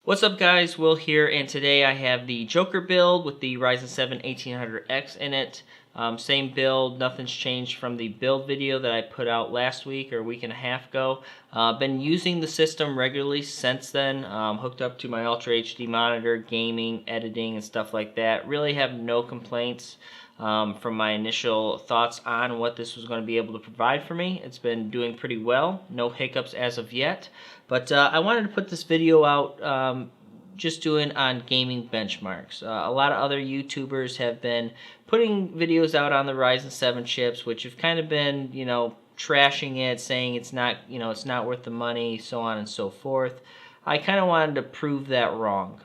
What's up guys, Will here, and today I have the Joker build with the Ryzen 7 1800X in it. Same build, nothing's changed from the build video that I put out last week or a week and a half ago. Been using the system regularly since then, hooked up to my Ultra HD monitor, gaming, editing, and stuff like that. Really have no complaints from my initial thoughts on what this was going to be able to provide for me. It's been doing pretty well, no hiccups as of yet. But I wanted to put this video out just doing on gaming benchmarks. A lot of other YouTubers have been putting videos out on the Ryzen 7 chips, which have kind of been, trashing it, saying it's not, it's not worth the money, so on and so forth. I kind of wanted to prove that wrong.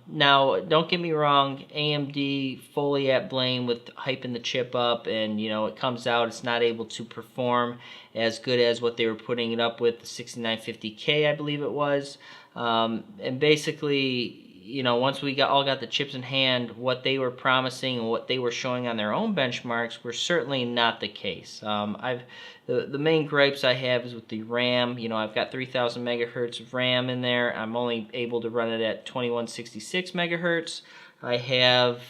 Now, don't get me wrong, AMD fully at blame with hyping the chip up, and it comes out it's not able to perform as good as what they were putting it up with, the 6950K, I believe it was. And basically, once we all got the chips in hand, what they were promising and what they were showing on their own benchmarks were certainly not the case. The main gripes I have is with the RAM. I've got 3000 megahertz of RAM in there. I'm only able to run it at 2166 megahertz. I have,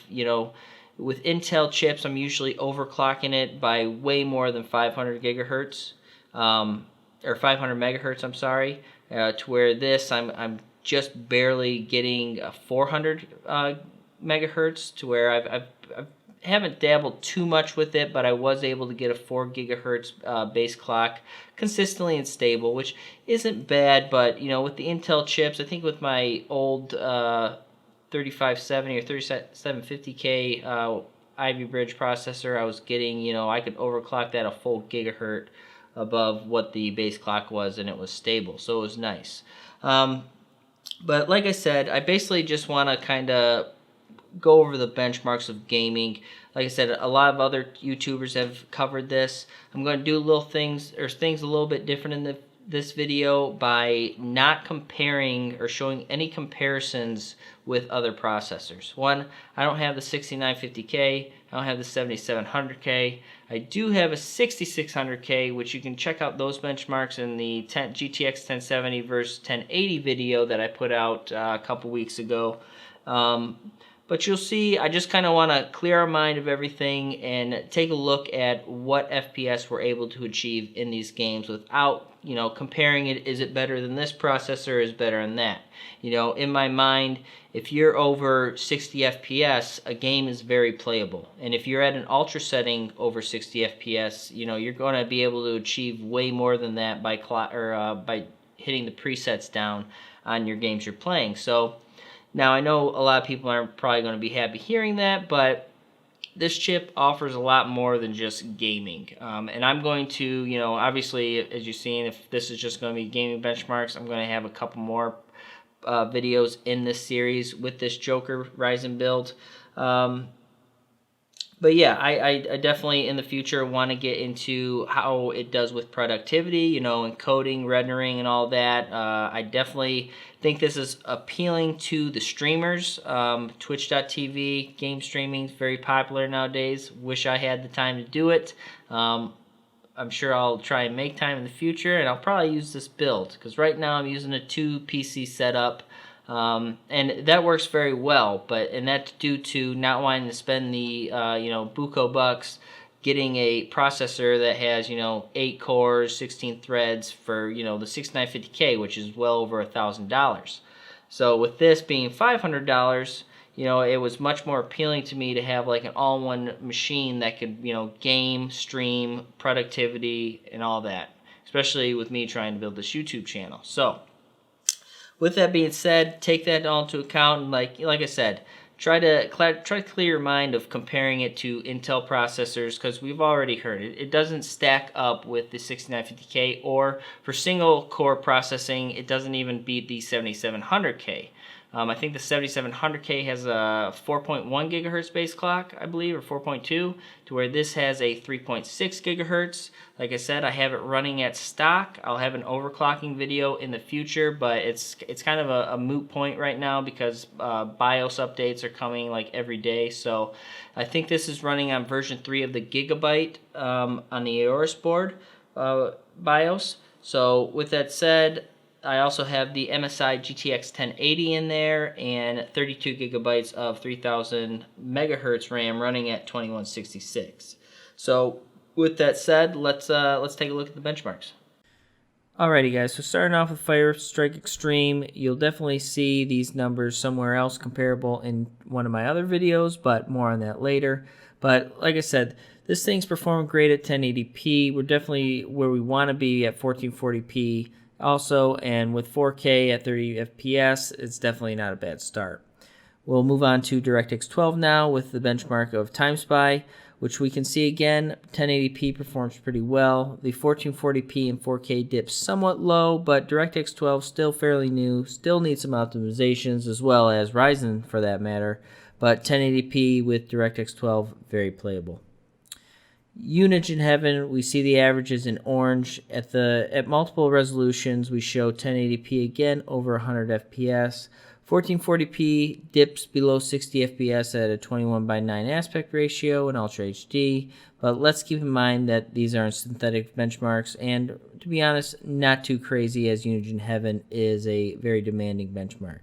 with Intel chips, I'm usually overclocking it by way more than 500 gigahertz, or 500 megahertz, I'm sorry, to where this, I'm just barely getting 400 megahertz, to where I haven't dabbled too much with it, but I was able to get a 4 gigahertz base clock consistently and stable, which isn't bad. But with the Intel chips, I think with my old 3570 or 3750K Ivy Bridge processor, I was getting, I could overclock that a full gigahertz above what the base clock was, and it was stable, so it was nice. But like I said, I basically just want to kind of go over the benchmarks of gaming. Like I said, a lot of other YouTubers have covered this. I'm going to do little things a little bit different in this video by not comparing or showing any comparisons with other processors. One, I don't have the 6950K, I don't have the 7700K. I do have a 6600K, which you can check out those benchmarks in the GTX 1070 versus 1080 video that I put out a couple weeks ago. But you'll see, I just kind of want to clear our mind of everything and take a look at what FPS we're able to achieve in these games without, comparing it, is it better than this processor, is better than that. In my mind, if you're over 60 FPS, a game is very playable. And if you're at an ultra setting over 60 FPS, you're going to be able to achieve way more than that by hitting the presets down on your games you're playing. So now, I know a lot of people aren't probably going to be happy hearing that, but this chip offers a lot more than just gaming. And I'm going to, obviously, as you've seen, if this is just going to be gaming benchmarks, I'm going to have a couple more videos in this series with this Joker Ryzen build. But yeah, I definitely in the future want to get into how it does with productivity, encoding, rendering, and all that. I definitely think this is appealing to the streamers. Twitch.tv, game streaming is very popular nowadays. Wish I had the time to do it. I'm sure I'll try and make time in the future, and I'll probably use this build, because right now I'm using a 2 PC setup. And that works very well, and that's due to not wanting to spend the buco bucks getting a processor that has 8 cores, 16 threads for the 6950K, which is well over $1,000. So with this being $500, it was much more appealing to me to have like an all-in-one machine that could game, stream, productivity, and all that, especially with me trying to build this YouTube channel. So with that being said, take that all into account, and like I said, try to clear your mind of comparing it to Intel processors, because we've already heard it. It doesn't stack up with the 6950K, or for single core processing, it doesn't even beat the 7700K. I think the 7700K has a 4.1 gigahertz base clock, I believe, or 4.2, to where this has a 3.6 gigahertz. Like I said, I have it running at stock. I'll have an overclocking video in the future, but it's kind of a moot point right now because BIOS updates are coming like every day. So I think this is running on version 3 of the Gigabyte on the Aorus board BIOS. So with that said, I also have the MSI GTX 1080 in there and 32 gigabytes of 3000 megahertz RAM running at 2166. So with that said, let's take a look at the benchmarks. Alrighty guys, so starting off with Firestrike Extreme, you'll definitely see these numbers somewhere else comparable in one of my other videos, but more on that later. But like I said, this thing's performing great at 1080p. We're definitely where we want to be at 1440p also, and with 4K at 30 FPS, it's definitely not a bad start. We'll move on to DirectX 12 now with the benchmark of TimeSpy, which we can see again, 1080p performs pretty well. The 1440p and 4K dips somewhat low, but DirectX 12 still fairly new, still needs some optimizations, as well as Ryzen for that matter, but 1080p with DirectX 12, very playable. Unity in Heaven, we see the averages in orange. At multiple resolutions, we show 1080p again over 100 FPS. 1440p dips below 60 FPS at a 21:9 aspect ratio in Ultra HD, but let's keep in mind that these are synthetic benchmarks, and to be honest, not too crazy, as Unity in Heaven is a very demanding benchmark.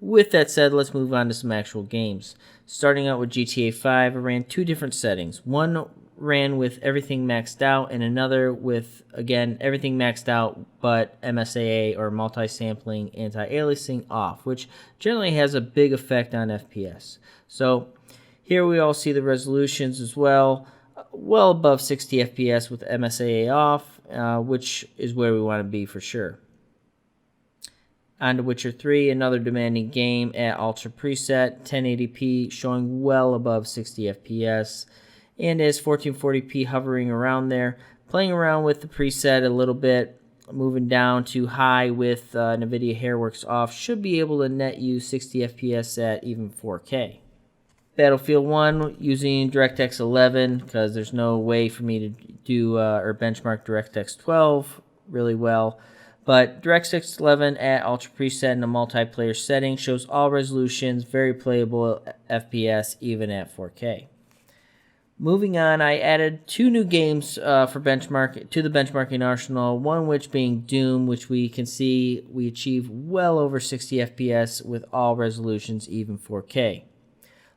With that said, let's move on to some actual games. Starting out with GTA 5, I ran two different settings. One ran with everything maxed out, and another with, again, everything maxed out, but MSAA, or multi-sampling anti-aliasing, off, which generally has a big effect on FPS. So here we all see the resolutions as well, well above 60 FPS with MSAA off, which is where we want to be for sure. On to Witcher 3, another demanding game at Ultra Preset, 1080p showing well above 60 FPS, and is 1440p hovering around there. Playing around with the preset a little bit, moving down to high with NVIDIA Hairworks off, should be able to net you 60 FPS at even 4K. Battlefield 1 using DirectX 11 because there's no way for me to do or benchmark DirectX 12 really well. But DirectX 11 at Ultra Preset in a multiplayer setting shows all resolutions, very playable FPS even at 4K. Moving on, I added two new games for benchmark to the benchmarking arsenal, one which being Doom, which we can see we achieve well over 60 FPS with all resolutions, even 4K.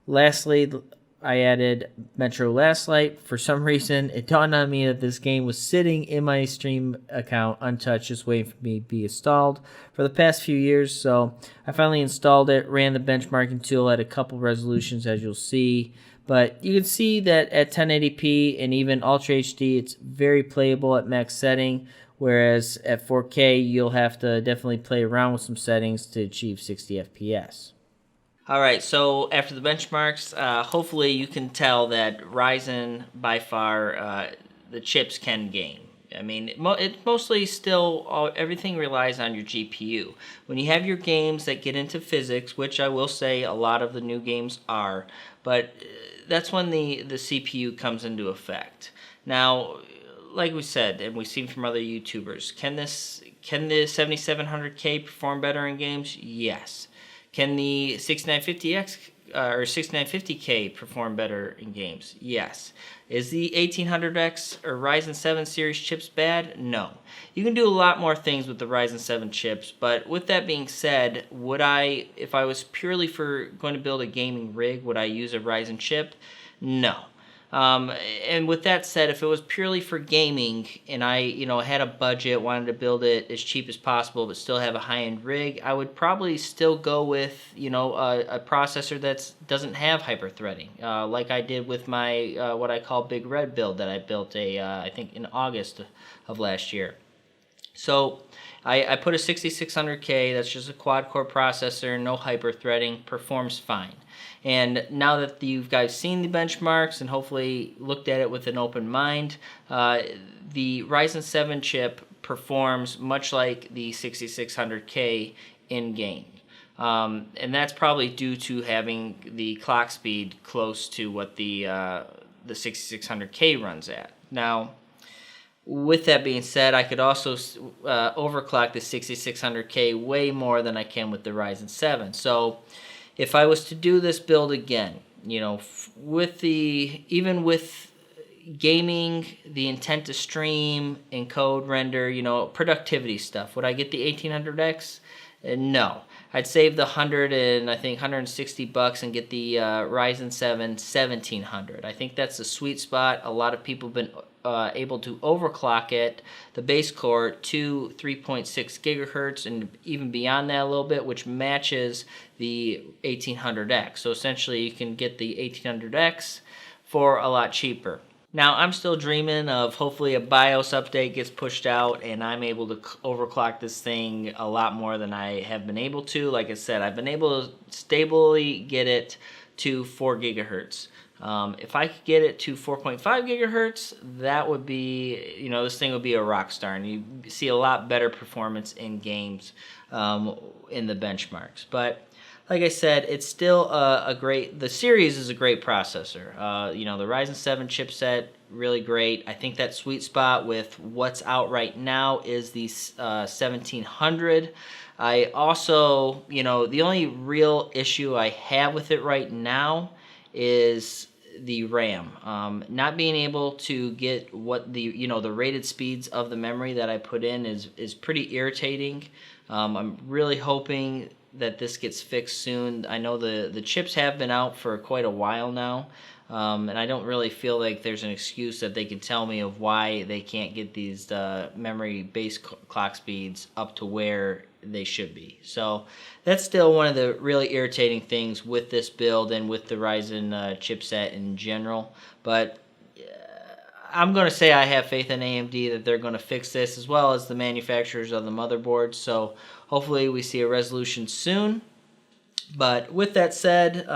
Lastly, I added Metro Last Light. For some reason, it dawned on me that this game was sitting in my Steam account untouched, just waiting for me to be installed for the past few years. So I finally installed it, ran the benchmarking tool at a couple resolutions, as you'll see. But you can see that at 1080p and even Ultra HD, it's very playable at max setting, whereas at 4K, you'll have to definitely play around with some settings to achieve 60 FPS. Alright, so after the benchmarks, hopefully you can tell that Ryzen, by far, the chips can game. I mean, it mostly still, everything relies on your GPU. When you have your games that get into physics, which I will say a lot of the new games are, but that's when the CPU comes into effect. Now, like we said, and we've seen from other YouTubers, can the 7700K perform better in games? Yes. Can the 6950X or 6950K perform better in games? Yes. Is the 1800X or Ryzen 7 series chips bad? No. You can do a lot more things with the Ryzen 7 chips, but with that being said, would I, if I was purely going to build a gaming rig, would I use a Ryzen chip? No. And with that said, if it was purely for gaming and I, had a budget, wanted to build it as cheap as possible, but still have a high-end rig, I would probably still go with, a processor that doesn't have hyper-threading, like I did with my, what I call Big Red build that I built I think in August of last year. So I put a 6600K, that's just a quad-core processor, no hyper-threading, performs fine. And now that you guys seen the benchmarks and hopefully looked at it with an open mind, the Ryzen 7 chip performs much like the 6600K in-game. And that's probably due to having the clock speed close to what the 6600K runs at. Now, with that being said, I could also overclock the 6600K way more than I can with the Ryzen 7. So if I was to do this build again, even with gaming, the intent to stream, encode, render, you know, productivity stuff. Would I get the 1800X? No. I'd save the $160 and get the Ryzen 7 1700. I think that's the sweet spot. A lot of people have been able to overclock it, the base core, to 3.6 gigahertz and even beyond that a little bit, which matches the 1800X. So essentially you can get the 1800X for a lot cheaper. Now, I'm still dreaming of hopefully a BIOS update gets pushed out and I'm able to overclock this thing a lot more than I have been able to. Like I said, I've been able to stably get it to 4 gigahertz. If I could get it to 4.5 gigahertz, that would be, you know, this thing would be a rock star, and you see a lot better performance in games in the benchmarks. But like I said, it's still the series is a great processor. You know, the Ryzen 7 chipset, really great. I think that sweet spot with what's out right now is the 1700. I also, you know, the only real issue I have with it right now is the RAM. Not being able to get what the, you know, the rated speeds of the memory that I put in is pretty irritating. I'm really hoping that this gets fixed soon. I know the chips have been out for quite a while now, and I don't really feel like there's an excuse that they can tell me of why they can't get these memory base clock speeds up to where they should be. So that's still one of the really irritating things with this build and with the Ryzen chipset in general. But I'm going to say I have faith in AMD that they're going to fix this, as well as the manufacturers of the motherboards. So hopefully we see a resolution soon. But with that said,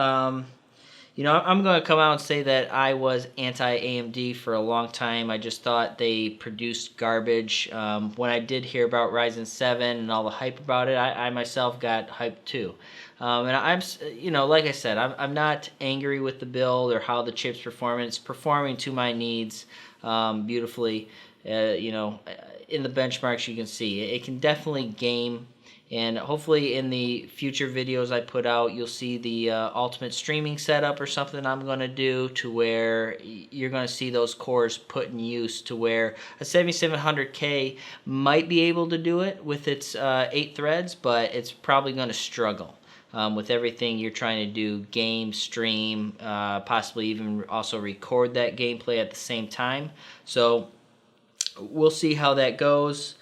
you know, I'm going to come out and say that I was anti-AMD for a long time. I just thought they produced garbage. When I did hear about Ryzen 7 and all the hype about it, I myself got hyped too. And I'm, you know, like I said, I'm not angry with the build or how the chip's performing. It's performing to my needs beautifully. You know, in the benchmarks you can see it can definitely game. And hopefully in the future videos I put out, you'll see the ultimate streaming setup or something I'm going to do, to where you're going to see those cores put in use, to where a 7700K might be able to do it with its 8 threads, but it's probably going to struggle with everything you're trying to do, game, stream, possibly even also record that gameplay at the same time. So we'll see how that goes.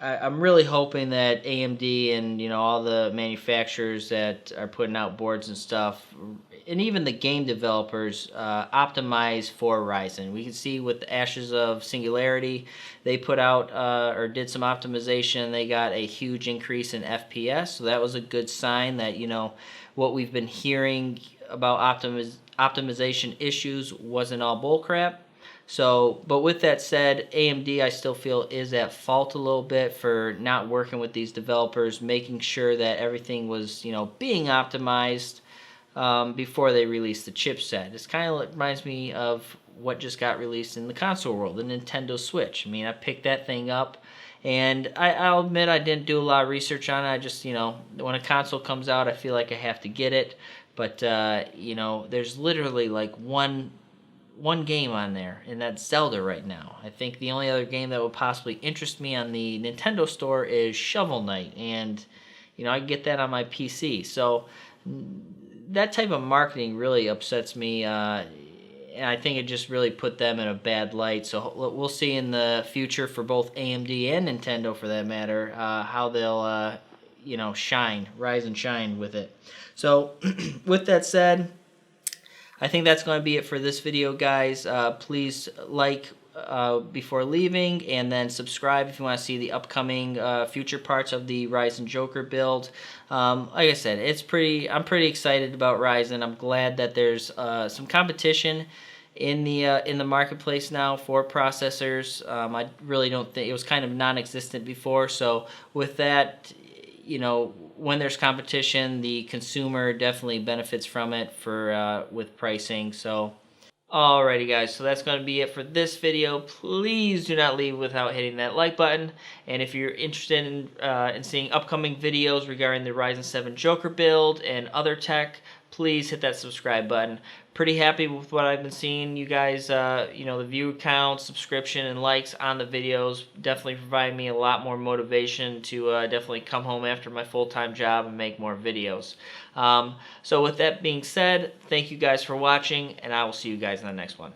I'm really hoping that AMD and, you know, all the manufacturers that are putting out boards and stuff, and even the game developers, optimize for Ryzen. We can see with the Ashes of Singularity, they put out or did some optimization. They got a huge increase in FPS, so that was a good sign that, you know, what we've been hearing about optimization issues wasn't all bullcrap. So, but with that said, AMD I still feel is at fault a little bit for not working with these developers, making sure that everything was, you know, being optimized before they released the chipset. This kind of reminds me of what just got released in the console world, the Nintendo Switch. I mean, I picked that thing up, and I'll admit I didn't do a lot of research on it. I just, you know, when a console comes out, I feel like I have to get it. But, you know, there's literally like one game on there, and that's Zelda right now. I think the only other game that would possibly interest me on the Nintendo store is Shovel Knight, and, you know, I get that on my PC. So that type of marketing really upsets me, and I think it just really put them in a bad light. So we'll see in the future for both AMD and Nintendo, for that matter, how they'll, you know, rise and shine with it. So with that said, I think that's going to be it for this video, guys. Please like before leaving, and then subscribe if you want to see the upcoming future parts of the Ryzen Joker build. Like I said, I'm pretty excited about Ryzen. I'm glad that there's some competition in the marketplace now for processors. I really don't think it was kind of non-existent before. So with that, you know, when there's competition, the consumer definitely benefits from it for with pricing. So, alrighty guys, so that's going to be it for this video. Please do not leave without hitting that like button. And if you're interested in seeing upcoming videos regarding the Ryzen 7 Joker build and other tech, please hit that subscribe button. Pretty happy with what I've been seeing. You guys, you know, the view count, subscription, and likes on the videos definitely provide me a lot more motivation to definitely come home after my full-time job and make more videos. So with that being said, thank you guys for watching, and I will see you guys in the next one.